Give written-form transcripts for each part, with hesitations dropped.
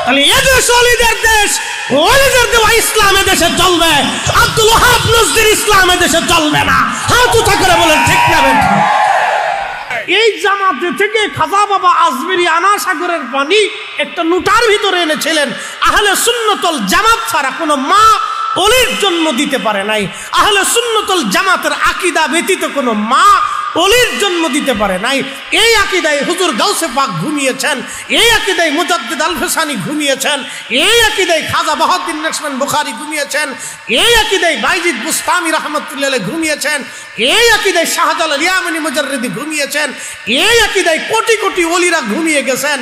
তাহলে এদেশ ওলিদের দেশ, ওলিদের দেওয়া ইসলাম এদেশে চলবে, আব্দুল ওয়াহাব নজরুল ইসলাম এদেশে চলবে না। হাত উঁচা করে বলেন ঠিক না বেঠিক? এই জামাতে থেকে খাজা বাবা আজমিরি আনা সাগরের পানি একটা লুটার ভিতরে এনেছিলেন। আহলে সুন্নতুল জামাত ছাড়া কোনো মা ওলির জন্ম দিতে পারে নাই। আহলে সুন্নতুল জামাতের আকীদা ব্যতীত কোনো মা ওলির জন্ম দিতে পারে নাই। এই আকীদায় হুজুর গাউসে পাক ঘুমিয়েছেন, এই আকীদায় মুজাদ্দিদ আল ফিসানি ঘুমিয়েছেন, এই আকীদায় খাজা বাহাউদ্দিন নকশবন্দি বুখারী ঘুমিয়েছেন, এই আকীদায় বাইজিদ বুস্তামি রাহমাতুল্লাহ আলাইহি ঘুমিয়েছেন, এই আকীদায় শাহজালাল ইয়ামানি মুজাররিদি ঘুমিয়েছেন, এই আকীদায় কোটি কোটি ওলিরা ঘুমিয়ে গেছেন।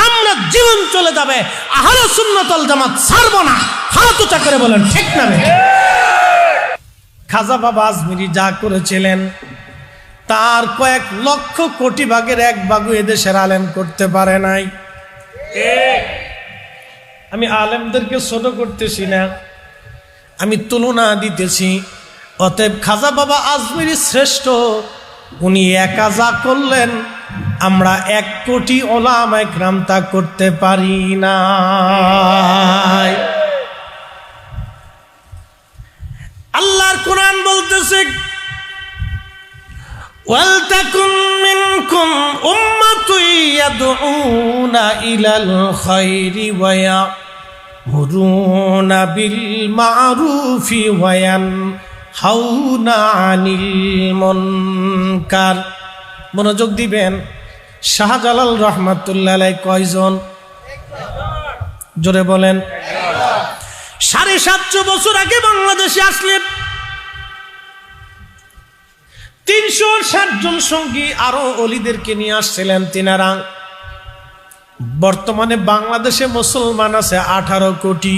আমরা জীবন চলে যাবে, আহলে সুন্নাতুল জামাত ছাড়ব না। হাত উঁচা করে বলেন ঠিক না বেঠিক? খাজা বাবা আজমিরি যা করেছিলেন তার কয়েক লক্ষ কোটি ভাগের এক ভাগও এদেশের আলেম করতে পারে নাই। আমি আলেমদেরকে ছোট করতেছি না, আমি তুলনা দিতেছি। অতএব খাজা বাবা আজমিরি শ্রেষ্ঠ, উনি একা যা করলেন আমরা 1 কোটি ওলামা ইকরাম তা করতে পারি না। আল্লাহর কোরআন বলতেছে ওয়ালতাকুম মিনকুম উম্মাতুন ইয়াদউনা ইলাল খায়রি ওয়া ইয়ামুরুনা বিল মা'রুফি ওয়া ইয়ানহাউনা আনিল মুনকার। মনোযোগ দিবেন। শাহজালাল রাহমাতুল্লাহ আলাইহি কয়জন? জোরে বলেন। 750 বছর আগে বাংলাদেশে আসলেন। 360 জন সঙ্গী আরো ওলিদেরকে নিয়ে আসছিলেন তিনারা। বর্তমানে বাংলাদেশে মুসলমান আছে 18 কোটি।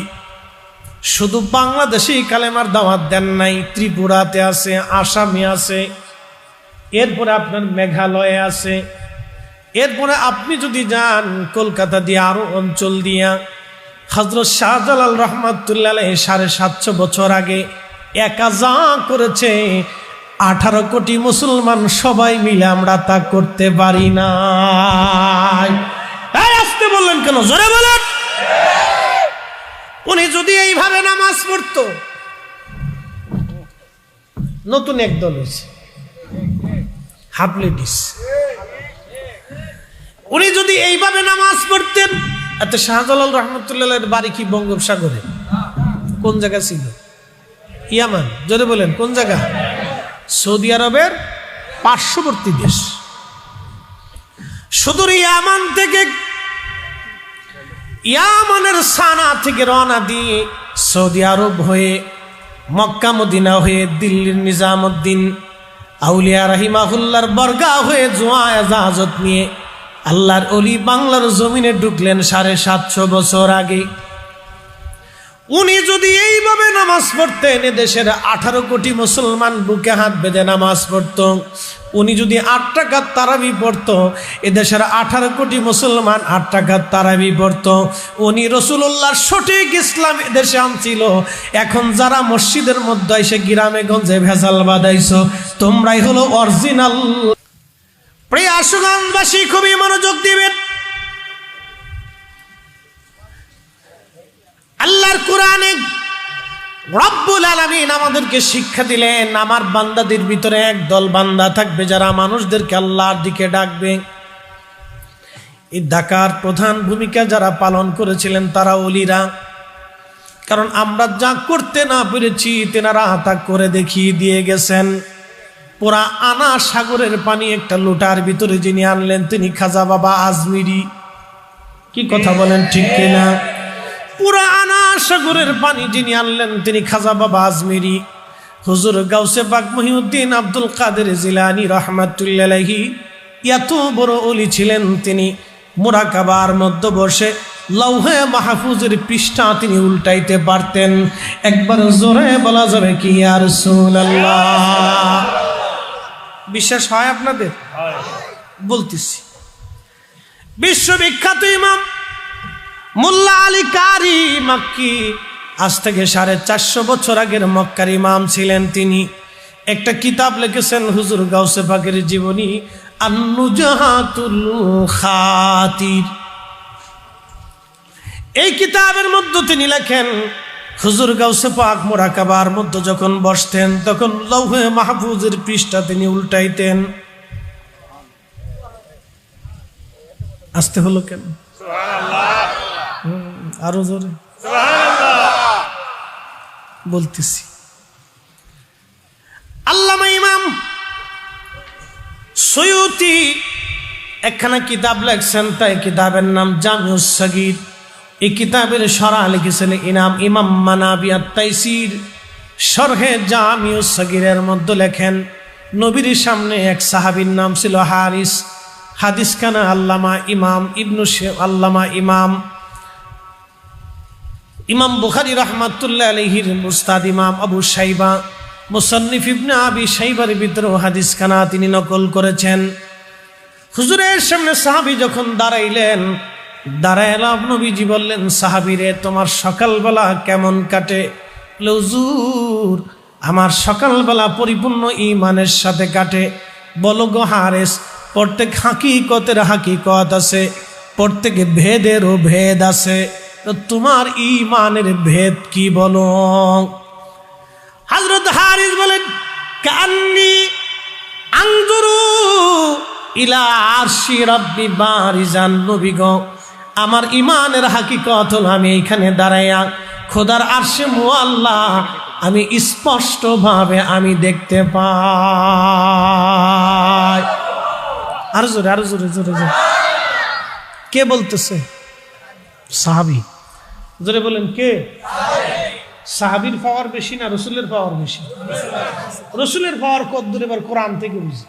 শুধু বাংলাদেশেই কালেমার দাওয়াত দেন নাই, ত্রিপুরাতে আছে, আসামে আছে, এরপরে আপনার মেঘালয়ে আছে, এরপরে আপনি যদি যান কলকাতা দিয়ে আরো অঞ্চল দিয়া। হযরত শাহজালাল রাহমাতুল্লাহ আলাইহি 750 বছর আগে একা যা করেছে 18 কোটি মুসলমান সবাই মিলে আমরা তা করতে পারি না। আসতে বললেন কেন? জোরে বলেন। উনি যদি এইভাবে নামাজ পড়তো, নতুন একদল হয়েছে হাফ লেডিস, উনি যদি এইভাবে নামাজ পড়তেন। এত শাহজালাল রাহমাতুল্লাহর বাড়ি কি বঙ্গোপসাগরে? কোন জায়গা ছিল? ইয়ামান। জোরে বলেন কোন জায়গা? সৌদি আরবের পার্শ্ববর্তী দেশ। সুদূর ইয়ামান থেকে, ইয়ামানের সানা থেকে রওনা দিয়ে সৌদি আরব হয়ে মক্কা মদিনা হয়ে দিল্লির নিজামউদ্দিন আউলিয়া রাহিমাহুল্লাহর বরগাহ হয়ে জোয়া জাহাজত নিয়ে আল্লাহর ওলি বাংলার জমিনে ঢুকলেন 750 বছর আগে। উনি যদি এইভাবে নামাজ পড়তেন, এদেশের 18 কোটি মুসলমান বুকে হাত বেঁধে নামাজ পড়ত। উনি যদি 8 রাকাত তারাবি পড়ত, এদেশের 18 কোটি মুসলমান 8 রাকাত তারাবি পড়ত। উনি রাসূলুল্লাহর সঠিক ইসলাম এদেশে আনছিল। এখন যারা মসজিদের মধ্যে এসে গ্রামে গঞ্জে ভেজাল বাঁধাইছো, তোমরাই হলো অরিজিনাল। প্রিয় আশুগঞ্জবাসী খুবই মনোযোগ দিবেন। আল্লাহর কোরআনে রব্বুল আলামিন আমাদেরকে শিক্ষা দিলেন, আমার বান্দাদের ভিতরে একদল বান্দা থাকবে যারা মানুষদেরকে আল্লাহর দিকে ডাকবে। এই ডাকার প্রধান ভূমিকা যারা পালন করেছিলেন তারা ওলিরা। কারণ আমরা যা করতে না পেরেছি তেনারা তা করে দেখিয়ে দিয়ে গেছেন। পুরা আনা সাগরের পানি একটা লোটার ভিতরে যিনি আনলেন তিনি খাজা বাবা আজমিরি। কি কথা বলেন ঠিক কিনা? পুরা আনা সাগরের পানি যিনি আনলেন তিনি খাজা বাবা আজমিরি। হুজুর গাউসে পাক মহিউদ্দিন আব্দুল কাদের জিলানী রাহমাতুল্লাহ আলাইহি এত বড় ওলি ছিলেন, তিনি মুরাকাবার মধ্যে বসে লৌহে মাহফুজের পৃষ্ঠা তিনি উল্টাইতে পারতেন। একবার জোরে বলা যাবে কি ইয়া রাসূলুল্লাহ? বিশ্বাস হয় আপনাদের? বলতেছি। বিশ্ববিখ্যাত ইমাম মোল্লা আলী কারি মক্কি, আজ থেকে 450 বছর আগের মক্কার ইমাম ছিলেন তিনি। একটা কিতাব লিখেছেন হুজুর গাউসে পাকের জীবনী, আন-নুজহাতুল খাতির। এই কিতাবের মধ্যে তিনি লেখেন, হুজুর গাউসে পাক মুরাকাবার মধ্যে যখন বসতেন তখন লৌহে মাহফুজের পৃষ্ঠা তিনি উল্টাইতেন। আসতে হলো কেন? আরো জোরে বলতেছি। আল্লামা ইমাম সৈয়ুতি একখানা কিতাব লেখছেন, তাই কিতাবের নাম জামিউস সাগীর। এই কিতাবের শরহ লিখেছেন ইমাম মানাবি আত-তাইসির। শরহে জামিউস সাগীরের মধ্যে লেখেন, নবীর সামনে এক সাহাবীর নাম ছিল হারিস। হাদিস খানা আল্লামা ইমাম ইমাম বুখারী রাহমাতুল্লাহ আলাইহির মুস্তাদ ইমাম আবু শাইবা মুসান্নিফ ইবনে আবি শাইবার ভিতরে হাদিস খানা তিনি নকল করেছেন। হুজুরের সামনে সাহাবী যখন দাঁড়াইলাম, নবীজি বললেন, সাহাবীরে তোমার সকালবেলা কেমন কাটে? হুজুর আমার সকালবেলা পরিপূর্ণ ঈমানের সাথে কাটে। বলো গো হারিস, প্রত্যেক হাকিকতের হাকিকত আছে, প্রত্যেক ভেদেরও ভেদ আছে, তো তোমার ঈমানের ভেদ কি বলো? হযরত হারিস বলেন, কান্নি আনজুরু ইলা আরশি রাব্বি বারিজান। নবী গো, আমার ঈমানের হাকিকত হলো আমি এইখানে দাঁড়াইয়া খোদার আরশে মুআল্লা আমি স্পষ্ট ভাবে আমি দেখতে পাই। আরো জোরে জোরে। কে বলতেছে? সাহাবী। জোরে বলেন, কে? সাহাবীর পাওয়ার বেশি না রাসূলের পাওয়ার বেশি? রাসূলের পাওয়ার কদ্দুর এবার কোরআন থেকে বুঝি।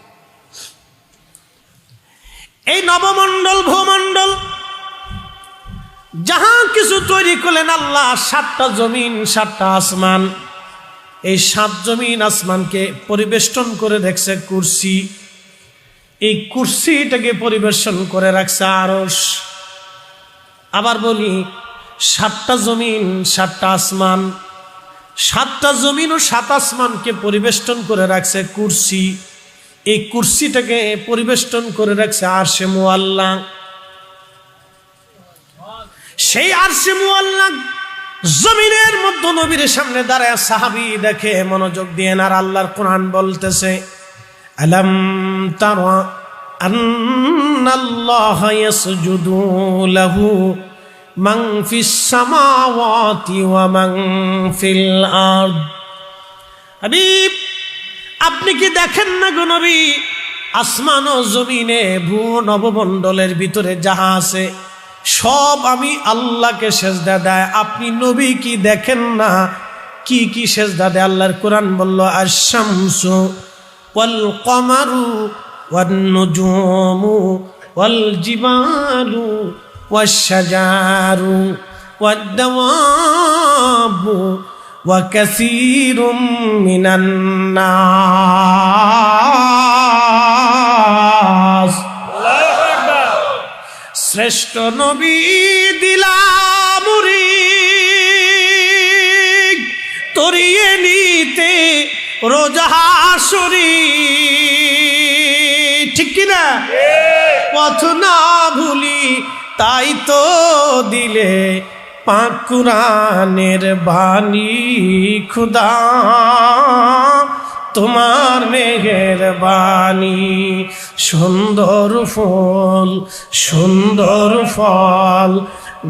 এই নবমণ্ডল ভূমণ্ডল যাহা কিছু তৈরি করলেন আল্লাহ, 7টা জমিন 7টা আসমান, এই 7 জমিন আসমানকে পরিবেষ্টন করে রাখছে কুরসি। এই কুরসিটাকে পরিবেশন করে রাখছে আরশ। আবার বলি, 7টা জমিন 7টা আসমান, 7টা জমিন ও 7 আসমানকে পরিবেষ্টন করে রাখছে কুরসি। এই কুরসিটাকে পরিবেষ্টন করে রাখছে আরশে মুআল্লা। সেই আরশে মুআল্লা জমিনের মধ্যে নবীর সামনে দাঁড়ায় সাহাবী দেখে, মনোযোগ দিয়ে। আর আল্লাহর কোরআন বলতেছে, আলাম তারা আন্নাল্লাহা ইয়াসজুদু লাহু মান ফিস সামাওয়াতি ওয়া মান ফিল আরদ। হাবিব, আপনি কি দেখেন না গো নবী, আসমান ও জমিনে ভূ নবমণ্ডলের ভিতরে যাহা আছে সব আমি আল্লাহকে সেজদা দেয়। আপনি নবী কি দেখেন না কি কি সেজদা দেয়? আল্লাহর কোরআন বলল, আশ-শামসু ওয়াল কমারু ওয়ান নুজুমু ওয়াল জিবালু ওয়াশ শাজারু ওয়াদ দাওয়াবু ওয়া কাসীরুম মিনান নাস। শ্রেষ্ঠ নবী দিলামুরি তরিয়ে নিতে রোজা হাসরি। ঠিক কিনা? পথ না ভুলি তাই তো দিলে পাক কুরআনের বাণী। খুদা তোমার মেহেরবানি। সুন্দর ফল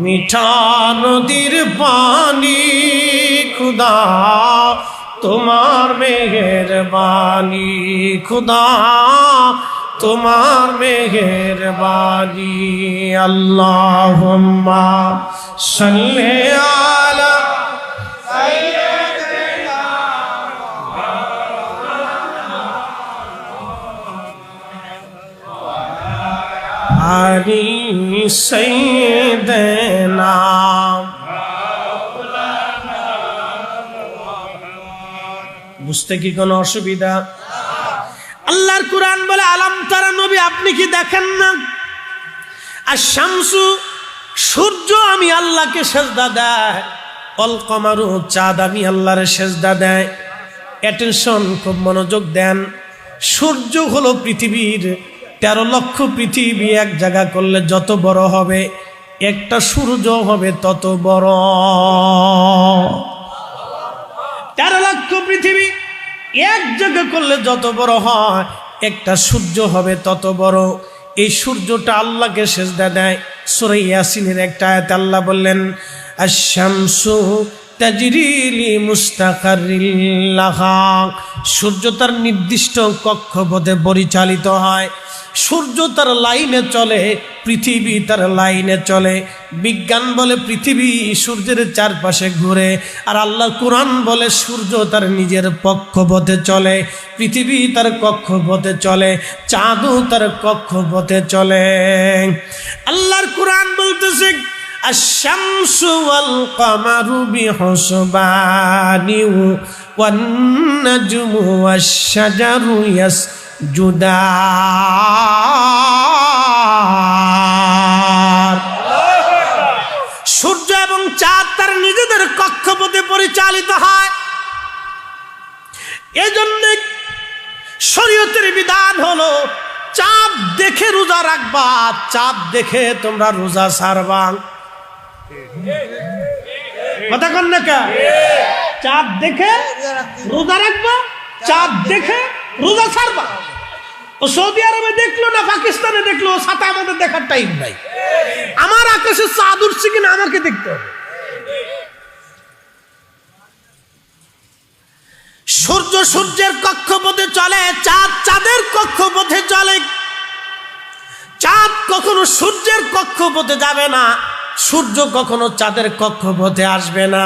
মিঠা নদীর পানি। খুদা তোমার মেহেরবানি। খুদা তোমার মেহেরবানি। আল্লাহুম্মা সাল্লি আলা আলি সাইয়্যিদিনা। বুঝতে কি কোনো অসুবিধা? আল্লাহর কুরআন বলে, আলাম তারা, নবী আপনি কি দেখেন না, আশ-শামসু সূর্য আমি আল্লাহকে সেজদা দেয়, অল কমারু চাঁদ আমি আল্লাহরে সেজদা দেয়। অ্যাটেনশন, খুব মনোযোগ দেন। সূর্য হলো পৃথিবীর 13 লক্ষ পৃথিবী এক জায়গা করলে যত বড় হবে, একটা সূর্য হবে তত বড়। 13 লক্ষ পৃথিবী একযোগে করলে যত বড় হয়, একটা সূর্য হবে তত বড়। এই সূর্যটা আল্লাহকে সেজদা দেয়। সূরা ইয়াসিনের একটা আয়াতে আল্লাহ বললেন, আশ-শামসু তাজরি লিমুস্তাকাররিল লাহা। সূর্য তার নির্দিষ্ট কক্ষপথে পরিচালিত হয়। সূর্য তার লাইনে চলে, পৃথিবী তার লাইনে চলে। বিজ্ঞান বলে পৃথিবী সূর্যের চারপাশে ঘুরে, আর আল্লাহ কোরআন বলে সূর্য তার নিজের কক্ষপথে চলে, পৃথিবী তার কক্ষপথে চলে, চাঁদও তার কক্ষপথে চলে। আল্লাহর কোরআন বলতেছে, আশ-শামসু ওয়াল কামারু বিহুসবানি ওয়ান নাজমু ওয়াশ-শাজারু ইয়াসজুদান। সূর্য এবং চাঁদ তার নিজেদের কক্ষপথে পরিচালিত হয়। এজন্য শরীয়তের বিধান হলো, চাঁদ দেখে রোজা রাখবা, চাঁদ দেখে তোমরা রোজা ছাড়বা। কথা কন না কে? চাঁদ দেখে রোজা রাখবা, চাঁদ দেখে রোজা ছাড়বা। ও সৌদি আরবে দেখলো না পাকিস্তানে দেখলো, সাথে আমাদের দেখার টাইম নাই। আমার আকাশে চাঁদ উঠছে কিনা আমাকে দেখতে হবে। সূর্য সূর্যের কক্ষপথে চলে, চাঁদ চাঁদের কক্ষপথে চলে। চাঁদ কখনো সূর্যের কক্ষপথে যাবে না, সূর্য কখনো চাঁদের কক্ষপথে আসবে না।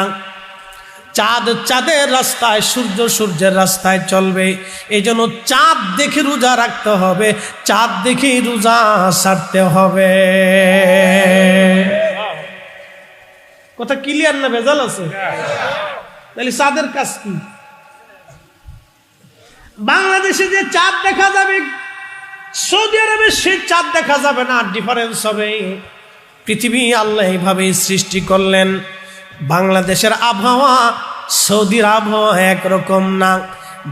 চাঁদ চাঁদের রাস্তায়, সূর্য সূর্যের রাস্তায় চলবে। এই জন্য চাঁদ দেখে রোজা রাখতে হবে, চাঁদ দেখে রোজা ছাড়তে হবে। কথা ক্লিয়ার না ভেজাল আছে? তাহলে চাঁদের কাজ কি? বাংলাদেশে যে চাঁদ দেখা যাবে, সৌদি আরবে সে চাঁদ দেখা যাবে না, ডিফারেন্স হবে। পৃথিবী আল্লাহ এইভাবে সৃষ্টি করলেন। বাংলাদেশের আবহাওয়া সৌদির আবহাওয়া একরকম না।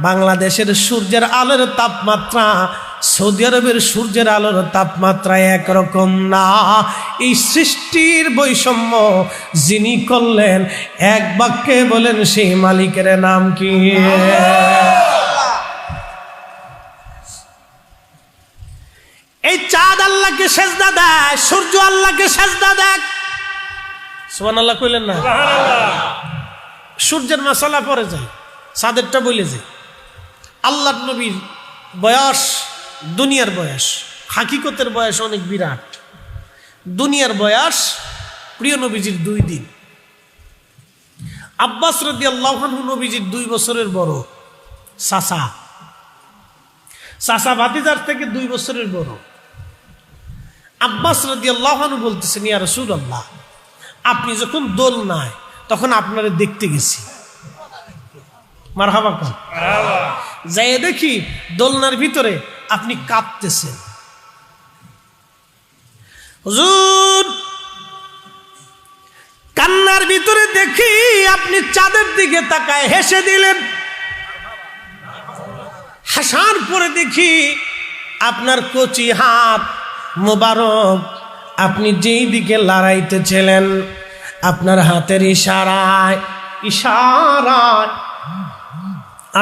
বাংলাদেশের সূর্যের আলোর তাপমাত্রা সৌদি আরবের সূর্যের আলোর তাপমাত্রা একরকম না। এই সৃষ্টির বৈষম্য যিনি করলেন, এক বাক্যে বলেন সেই মালিকের নাম কি? এই চাঁদ আল্লাহকে সেজদা দেয়, সূর্য আল্লাহকে সেজদা দেয়। সুবহানাল্লাহ কইলেন না? সূর্যের মাসালা পরে যায়, চাঁদেরটা বলে যায়। আল্লাহর নবীর বয়স দুনিয়ার বয়স, হাকিকতের বয়স অনেক বিরাট। দুনিয়ার বয়স প্রিয় নবীজির 2 দিন। আব্বাস রাদিয়াল্লাহু আনহু নবীজির 2 বছরের বড়, চাচা ভাতিজার থেকে 2 বছরের বড়। আব্বাস রাদিয়াল্লাহু আনহু বলতেছেন, ইয়া রাসূলুল্লাহ, আপনি যখন দোলনায়, তখন আপনারে দেখতে গেছি। মারহাবা কর। যাই দেখি দোলনার ভিতরে আপনি কাঁপতেছেন। হুজুর, কান্নার ভিতরে দেখি আপনি চাঁদের দিকে তাকায় হেসে দিলেন। হাসার পরে দেখি আপনার কচি হাত মোবারক, আপনি যেই দিকে লড়াইতেছিলেন, আপনার হাতের ইশারায়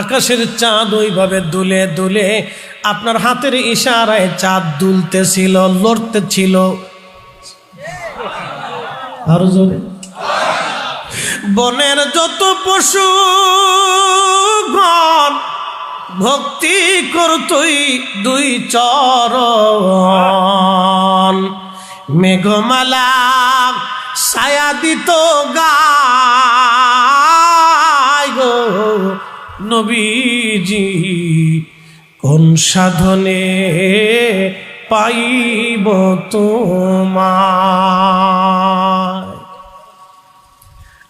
আকাশের চাঁদ ওইভাবে দুলে দুলে, আপনার হাতের ইশারায় চাঁদ দুলতেছিল, লড়তেছিল। আরো জোরে। বনের যত পশু ভক্তি করতই 2 চরণ, মেঘমালা ছায়া দিত গায় গো নবীজি, কোন সাধনে পাইব তোমায়।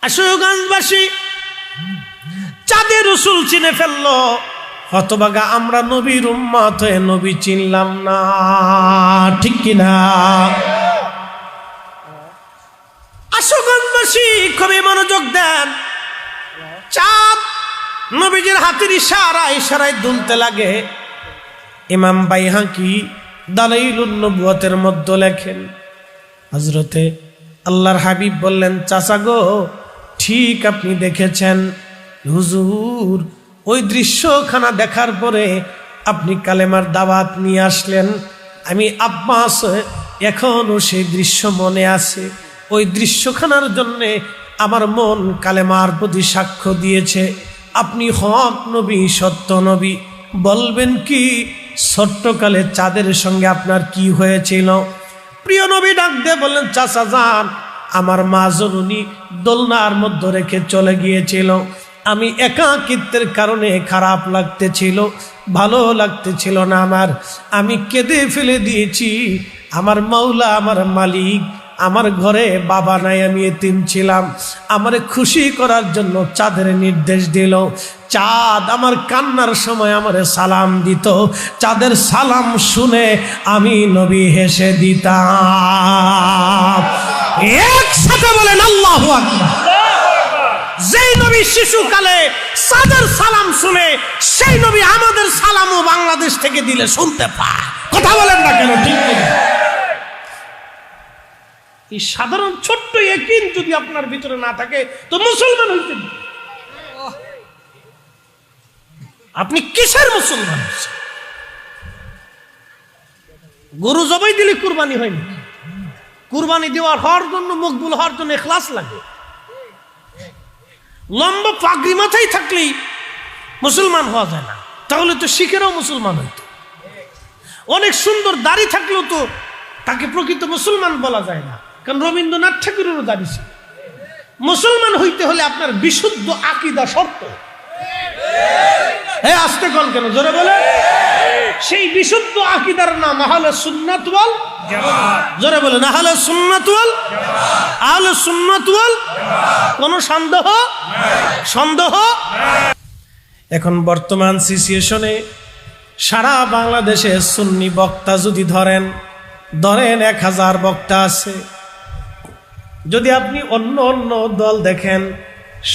আশুগঞ্জবাসী চাঁদের রসুল চিনে ফেললো, হতভাগা আমরা নবীর উম্মত হয়ে নবী চিনলাম না, ঠিক কিনা? আশুগঞ্জবাসী খুবই মনোযোগ দেন। চাঁদ নবীজির হাতের ইশারায় দুলতে লাগে। ইমাম বাইহাকি দালাইলুন নবুয়তের মধ্যে লেখেন, হযরতে আল্লাহর হাবিব বললেন, চাচা গো, ঠিক আপনি দেখেছেন হুজুর, ওই দৃশ্যখানা দেখার পরে আপনি কালেমার দাওয়াত নিয়ে আসলেন। আমি আব্বাস এখনো সেই দৃশ্য মনে আছে। ওই দৃশ্যখানার জন্যে আমার মন কালেমার প্রতি সাক্ষ্য দিয়েছে। আপনি হক নবী, সত্য নবী। বলবেন কি ছোট্টকালে চাঁদের সঙ্গে আপনার কি হয়েছিল? প্রিয় নবী ডাক দিয়ে বললেন, চাচা যান, আমার মা জননী দোলনার মধ্যে রেখে চলে গিয়েছিল। আমি একাকিত্বের কারণে খারাপ লাগতেছিল, ভালো লাগতেছিল না আমার। আমি কেঁদে ফেলে দিয়েছি। আমার মাওলা, আমার মালিক, আমার ঘরে বাবা নাই, আমি এতিম ছিলাম। আমারে খুশি করার জন্য চাঁদের নির্দেশ দিল। চাঁদ আমার কান্নার সময় আমারে সালাম দিত। চাঁদের সালাম শুনে আমি নবী হেসে দিতাম। একসাথে বলেন আল্লাহু আকবার। যেই নবী শিশুকালে চাঁদের সালাম শুনে, সেই নবী আমাদের সালামও বাংলাদেশ থেকে দিলে শুনতে পায়। কথা বলেন না কেন? ঠিক না? এই সাধারণ ছোট্ট ইয়াকিন যদি আপনার ভিতরে না থাকে তো মুসলমান হইতে, আপনি কিসের মুসলমান? গরু জবাই দিলে কুরবানি হয়নি। কুরবানি দেওয়ার হওয়ার জন্য, মকবুল হওয়ার জন্য ইখলাস লাগে। লম্বা পাগড়ি মাথায় থাকলেই মুসলমান হওয়া যায় না। তাহলে তো শিখেরাও মুসলমান হইত। অনেক সুন্দর দাড়ি থাকলেও তো তাকে প্রকৃত মুসলমান বলা যায় না, কারণ রবীন্দ্রনাথ ঠাকুরেরও দাড়ি ছিল। মুসলমান হইতে হলে আপনার বিশুদ্ধ আকীদা শর্ত। আস্তে কল কেন, জোরে বলে। সেই বিশুদ্ধ আকীদার নাম আহলে সুন্নাত ওয়াল জামাত। জোরে বলে, আহলে সুন্নাত ওয়াল জামাত। আহলে সুন্নাত ওয়াল জামাত। কোনো সন্দেহ? এখন বর্তমান সিচুয়েশনে সারা বাংলাদেশে সুন্নি বক্তা যদি ধরেন 1000 বক্তা আছে। যদি আপনি অন্য অন্য দল দেখেন,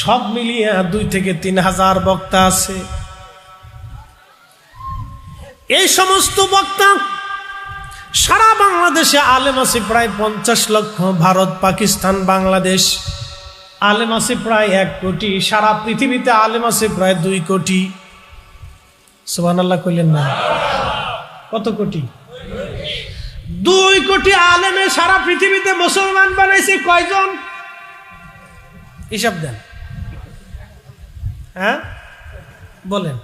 সব মিলিয়ে 2 থেকে 3,000 বক্তা আছে। এই সমস্ত বক্তা সারা বাংলাদেশে আলেম আছে প্রায় 50 লক্ষ। ভারত, পাকিস্তান, বাংলাদেশ আলেম আছে প্রায় 1 কোটি। সারা পৃথিবীতে আলেম আছে প্রায় 2 কোটি। সুবহানাল্লাহ কইলেন না? কত কোটি? 2 কোটি আলেমে সারা পৃথিবীতে মুসলমান বানাইছে কয়জন? হিসাব দেন। হ্যাঁ বলেন।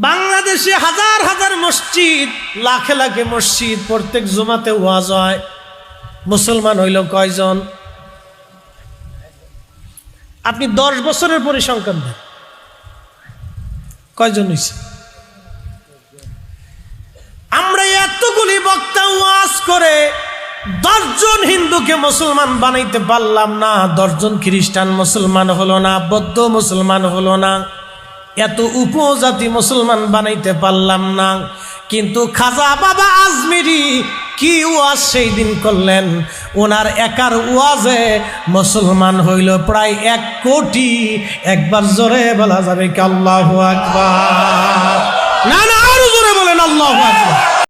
বাংলাদেশে হাজার হাজার মসজিদ, লাখে লাখে মসজিদ, প্রত্যেক জুমাতে ওয়াজ হয়। মুসলমান হইল কয়জন? আপনি 10 বছরের পরিসংখ্যান দেন, কয়জন হইছে? আমরা এতগুলি বক্তা ওয়াজ করে 10 জন হিন্দুকে মুসলমান বানাইতে পারলাম না, 10 জন খ্রিস্টান মুসলমান হলো না, বৌদ্ধ মুসলমান হলো না, এত উপজাতি মুসলমান বানাইতে পারলাম না। কিন্তু খাজা বাবা আজমিরি কি ওয়াজ সেই দিন করলেন! ওনার একার ওয়াজে মুসলমান হইল প্রায় 1 কোটি। একবার জোরে বলা যাবে কি আল্লাহু আকবার? না, আরো জোরে বলেন আল্লাহু আকবার।